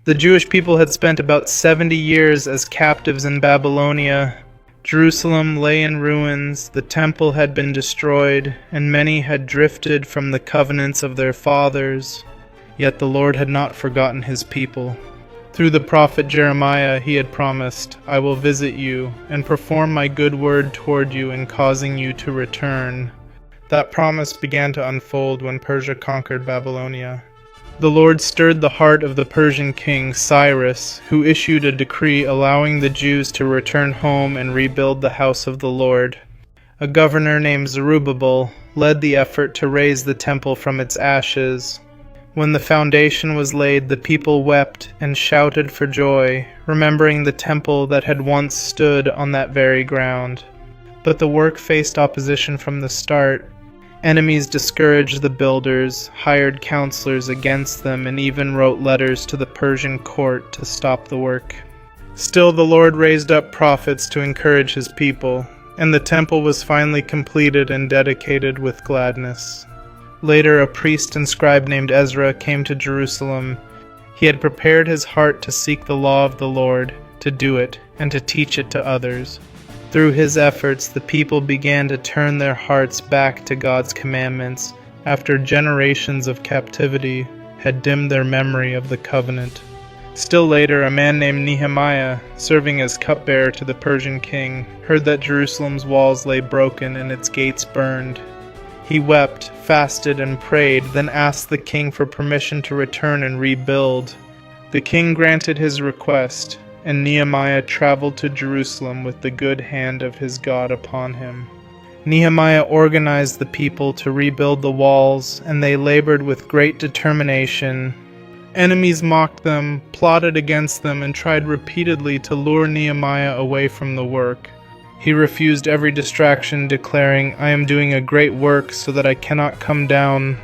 The Jewish people had spent about 70 years as captives in Babylonia. Jerusalem lay in ruins, the temple had been destroyed, and many had drifted from the covenants of their fathers. Yet the Lord had not forgotten his people. Through the prophet Jeremiah he had promised, "I will visit you, and perform my good word toward you in causing you to return." That promise began to unfold when Persia conquered Babylonia. The Lord stirred the heart of the Persian king Cyrus, who issued a decree allowing the Jews to return home and rebuild the house of the Lord. A governor named Zerubbabel led the effort to raise the temple from its ashes. When the foundation was laid, the people wept and shouted for joy, remembering the temple that had once stood on that very ground. But the work faced opposition from the start. Enemies discouraged the builders, hired counselors against them, and even wrote letters to the Persian court to stop the work. Still, the Lord raised up prophets to encourage his people, and the temple was finally completed and dedicated with gladness. Later, a priest and scribe named Ezra came to Jerusalem. He had prepared his heart to seek the law of the Lord, to do it, and to teach it to others. Through his efforts, the people began to turn their hearts back to God's commandments after generations of captivity had dimmed their memory of the covenant. Still later, a man named Nehemiah, serving as cupbearer to the Persian king, heard that Jerusalem's walls lay broken and its gates burned. He wept, fasted, and prayed, then asked the king for permission to return and rebuild. The king granted his request, and Nehemiah traveled to Jerusalem with the good hand of his God upon him. Nehemiah organized the people to rebuild the walls, and they labored with great determination. Enemies mocked them, plotted against them, and tried repeatedly to lure Nehemiah away from the work. He refused every distraction, declaring, "I am doing a great work so that I cannot come down."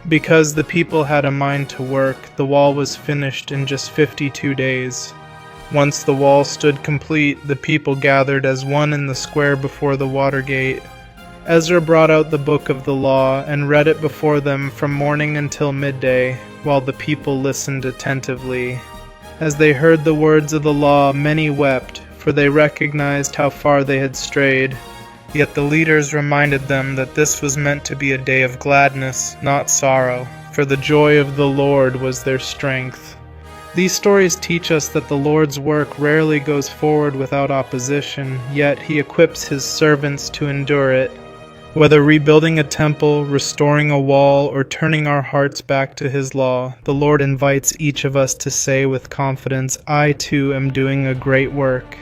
Because the people had a mind to work, the wall was finished in just 52 days. Once the wall stood complete, the people gathered as one in the square before the water gate. Ezra brought out the book of the law and read it before them from morning until midday, while the people listened attentively. As they heard the words of the law, many wept, for they recognized how far they had strayed. Yet the leaders reminded them that this was meant to be a day of gladness, not sorrow, for the joy of the Lord was their strength. These stories teach us that the Lord's work rarely goes forward without opposition, yet he equips his servants to endure it. Whether rebuilding a temple, restoring a wall, or turning our hearts back to his law, the Lord invites each of us to say with confidence, "I too am doing a great work."